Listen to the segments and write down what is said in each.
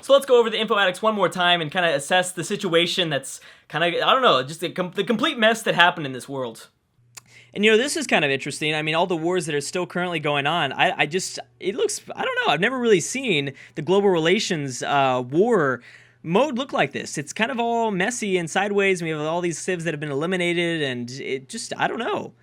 So let's go over the info addicts one more time and kind of assess the situation that's kind of, I don't know, just the complete mess that happened in this world. And this is kind of interesting. I mean, all the wars that are still currently going on, it looks, I don't know, I've never really seen the global relations war mode look like this. It's kind of all messy and sideways. We have all these civs that have been eliminated, and it just, I don't know.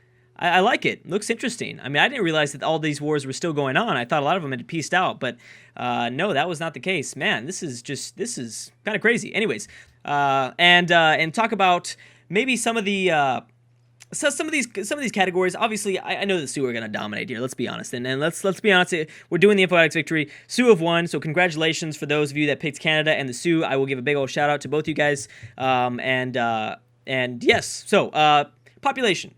I like it. Looks interesting. I mean, I didn't realize that all these wars were still going on. I thought a lot of them had pieced out, but no, that was not the case. Man, this is kind of crazy. Anyways, and talk about maybe some of the. So some of these categories, obviously, I know the Sioux are going to dominate here. Let's be honest, and let's be honest. We're doing the Info Addicts victory. Sioux have won, so congratulations for those of you that picked Canada and the Sioux. I will give a big old shout out to both you guys. And yes, so population.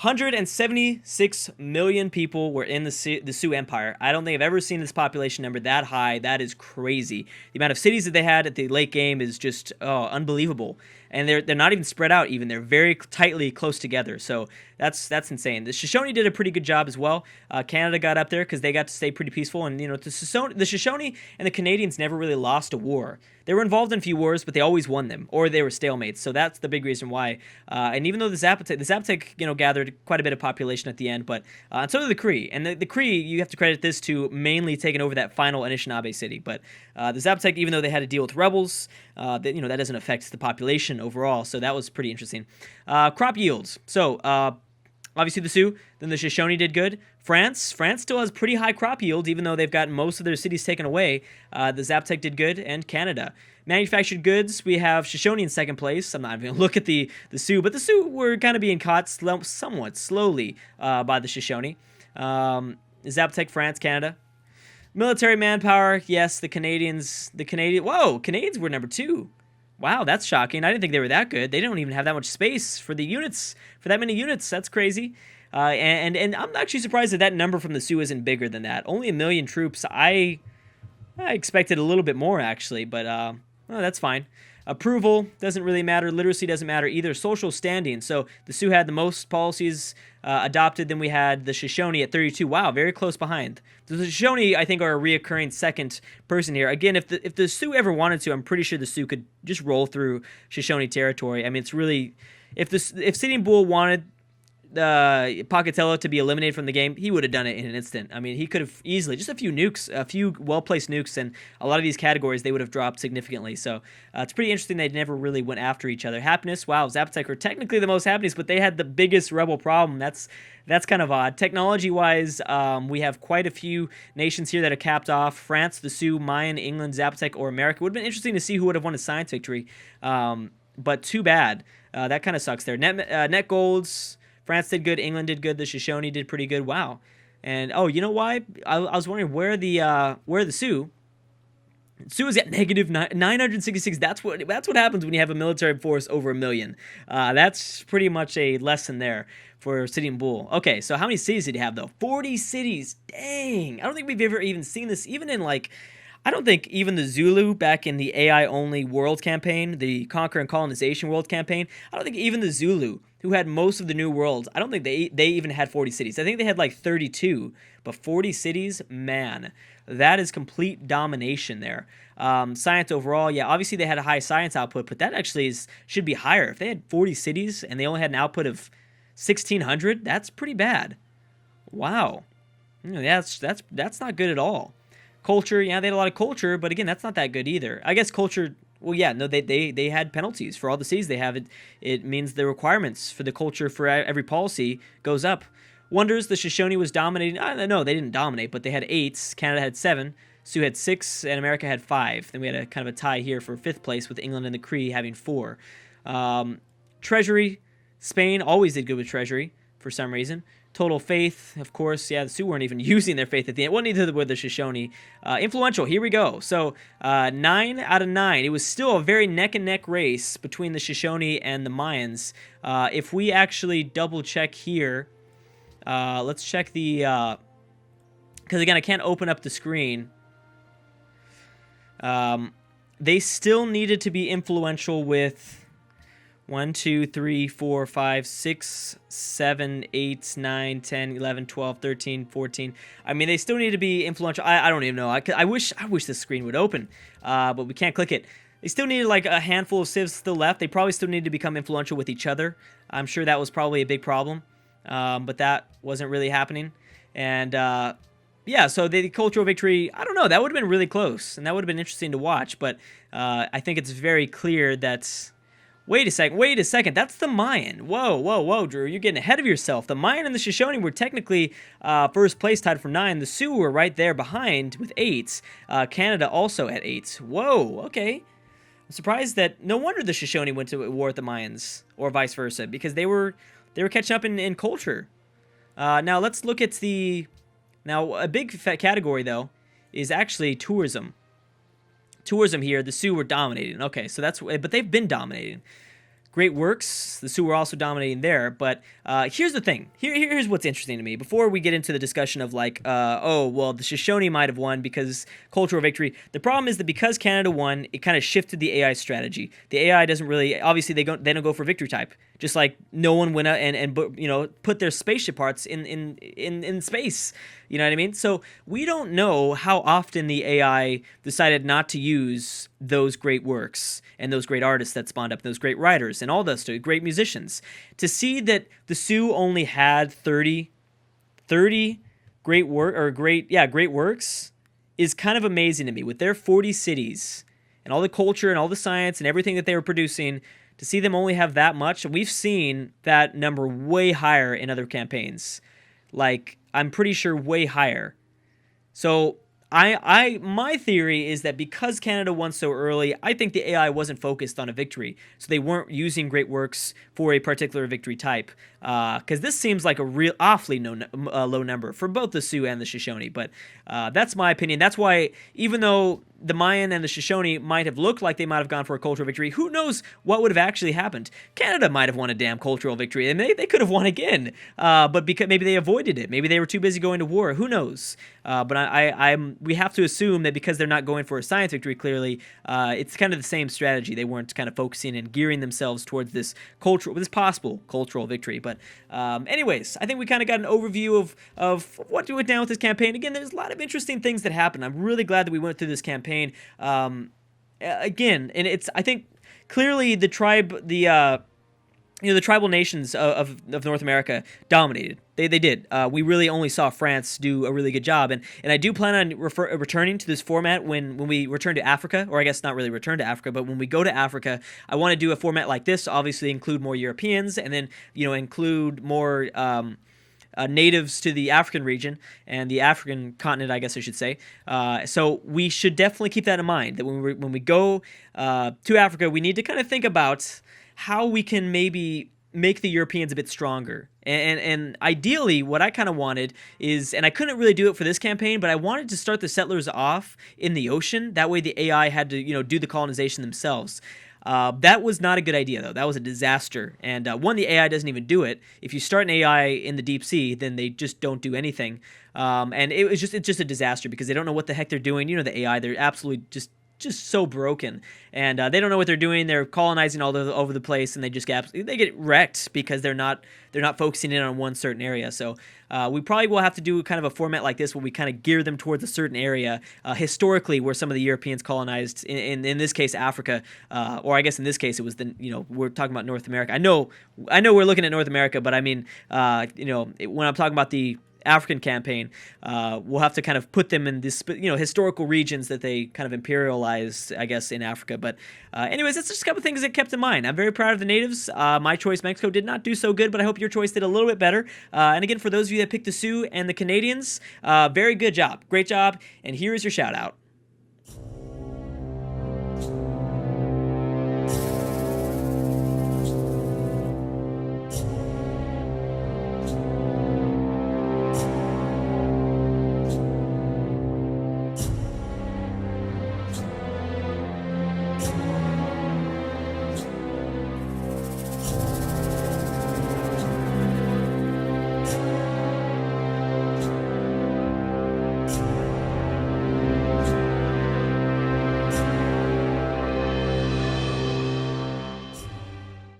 176 million people were in the Sioux Empire. I don't think I've ever seen this population number that high. That is crazy. The amount of cities that they had at the late game is just unbelievable. And they're not even spread out even. They're very tightly close together. So that's insane. The Shoshone did a pretty good job as well. Canada got up there because they got to stay pretty peaceful. And, the Shoshone and the Canadians never really lost a war. They were involved in a few wars, but they always won them, or they were stalemates. So that's the big reason why. And even though the Zapotec, gathered quite a bit of population at the end, but and so did the Cree. And the Cree, you have to credit this to mainly taking over that final Anishinaabe city. But the Zapotec, even though they had to deal with rebels, that doesn't affect the population overall. So that was pretty interesting. Crop yields. So obviously the Sioux, then the Shoshone did good. France still has pretty high crop yield, even though they've gotten most of their cities taken away. The Zapotec did good, and Canada. Manufactured goods, we have Shoshone in second place. I'm not even going to look at the Sioux, but the Sioux were kind of being caught somewhat slowly by the Shoshone. Zapotec, France, Canada. Military manpower, yes, Canadians were number 2. Wow, that's shocking. I didn't think they were that good. They don't even have that much space for the units, for that many units. That's crazy. And I'm actually surprised that number from the Sioux isn't bigger than that. Only 1 million troops. I expected a little bit more, actually, but that's fine. Approval doesn't really matter. Literacy doesn't matter either. Social standing. So the Sioux had the most policies adopted. Then we had the Shoshone at 32. Wow, very close behind. The Shoshone, I think, are a reoccurring second person here. Again, if the Sioux ever wanted to, I'm pretty sure the Sioux could just roll through Shoshone territory. I mean, it's really, if Sitting Bull wanted Pocatello to be eliminated from the game, he would have done it in an instant. I mean, he could have easily, just a few nukes, a few well-placed nukes, and a lot of these categories, they would have dropped significantly. So it's pretty interesting they never really went after each other. Happiness, wow, Zapotec are technically the most happiness, but they had the biggest rebel problem. That's kind of odd. Technology-wise, we have quite a few nations here that are capped off. France, the Sioux, Mayan, England, Zapotec, or America. It would have been interesting to see who would have won a science victory, but too bad. That kind of sucks there. Net golds, France did good, England did good, the Shoshone did pretty good. Wow. And you know why? I was wondering where the Sioux is at negative 966. That's what happens when you have a military force over 1 million. That's pretty much a lesson there for Sitting Bull. Okay, so how many cities did he have though? 40 cities. Dang. I don't think we've ever even seen this, even in I don't think even the Zulu back in the AI-only world campaign, the Conquer and Colonization world campaign, I don't think even the Zulu, who had most of the new worlds, I don't think they even had 40 cities. I think they had 32, but 40 cities, man, that is complete domination there. Science overall, yeah, obviously they had a high science output, but that actually should be higher. If they had 40 cities and they only had an output of 1,600, that's pretty bad. Wow. That's not good at all. Culture, yeah, they had a lot of culture, but again, that's not that good either. I guess culture, well, yeah, no, they had penalties for all the cities they have. It means the requirements for the culture for every policy goes up. Wonders, the Shoshone was dominating. No, they didn't dominate, but they had 8. Canada had 7. Sioux had 6, and America had 5. Then we had a kind of a tie here for 5th place with England and the Cree having 4. Treasury, Spain always did good with treasury for some reason. Total faith, of course, yeah, the Sioux weren't even using their faith at the end. Well, neither were the Shoshone. Influential, here we go. So 9 out of 9. It was still a very neck-and-neck race between the Shoshone and the Mayans. If we actually double-check here, let's check the... Because, again, I can't open up the screen. They still needed to be influential with 1, 2, 3, 4, 5, 6, 7, 8, 9, 10, 11, 12, 13, 14. I mean, they still need to be influential. I don't even know. I wish this screen would open, but we can't click it. They still need like a handful of civs still left. They probably still need to become influential with each other. I'm sure that was probably a big problem, but that wasn't really happening. And yeah, so the cultural victory, I don't know. That would have been really close, and that would have been interesting to watch. But I think it's very clear that... Wait a second, that's the Mayan. Whoa, Drew, you're getting ahead of yourself. The Mayan and the Shoshone were technically first place, tied for 9. The Sioux were right there behind with 8. Canada also at 8. Whoa, okay. I'm surprised that, no wonder the Shoshone went to war with the Mayans, or vice versa, because they were catching up in culture. Now let's look at the... Now, a big category, though, is actually tourism. Tourism here, the Sioux were dominating. Okay, so that's... But they've been dominating. Great works, the Sioux were also dominating there. But here's the thing. Here's what's interesting to me. Before we get into the discussion of like, oh, well, the Shoshone might have won because cultural victory. The problem is that because Canada won, it kind of shifted the AI strategy. The AI doesn't really... Obviously, they don't go for victory type. Just like no one went out and you know, put their spaceship parts in space. You know what I mean? So we don't know how often the AI decided not to use those great works and those great artists that spawned up, those great writers and all those great musicians. To see that the Sioux only had 30 great works is kind of amazing to me. With their 40 cities and all the culture and all the science and everything that they were producing, to see them only have that much, and we've seen that number way higher in other campaigns. Like, I'm pretty sure way higher. So my theory is that because Canada won so early, I think the AI wasn't focused on a victory. So they weren't using great works for a particular victory type. Because this seems like a real awfully low number for both the Sioux and the Shoshone. But that's my opinion. That's why, even though the Mayan and the Shoshone might have looked like they might have gone for a cultural victory, who knows what would have actually happened. Canada might have won a damn cultural victory, and they could have won again. But because maybe they avoided it. Maybe they were too busy going to war. Who knows? But we have to assume that because they're not going for a science victory, clearly, it's kind of the same strategy. They weren't kind of focusing and gearing themselves towards this possible cultural victory. But anyways, I think we kind of got an overview of what went down with this campaign. Again, there's a lot of interesting things that happened. I'm really glad that we went through this campaign. Again, and I think clearly the tribal nations of North America dominated. They did. We really only saw France do a really good job, and I do plan on returning to this format when we return to Africa, or I guess not really return to Africa, but when we go to Africa, I want to do a format like this. Obviously, include more Europeans, and then include more natives to the African region and the African continent, I guess I should say. So we should definitely keep that in mind, that when we go to Africa, we need to kind of think about how we can maybe make the Europeans a bit stronger. And ideally, what I kind of wanted is, and I couldn't really do it for this campaign, but I wanted to start the settlers off in the ocean. That way the AI had to, do the colonization themselves. That was not a good idea, though. That was a disaster. And the AI doesn't even do it. If you start an AI in the deep sea, then they just don't do anything. And it's just a disaster because they don't know what the heck they're doing. The AI, they're absolutely just so broken, and they don't know what they're doing. They're colonizing all over the place, and they get wrecked because they're not focusing in on one certain area. So we probably will have to do kind of a format like this where we kind of gear them towards a certain area historically where some of the Europeans colonized. In this case, Africa, or I guess in this case it was we're talking about North America. I know we're looking at North America, but I mean when I'm talking about the African campaign, we'll have to kind of put them in this, historical regions that they kind of imperialized, I guess, in Africa. But anyways, that's just a couple things that kept in mind. I'm very proud of the natives. My choice, Mexico, did not do so good, but I hope your choice did a little bit better. And again, for those of you that picked the Sioux and the Canadians, very good job. Great job. And here is your shout out.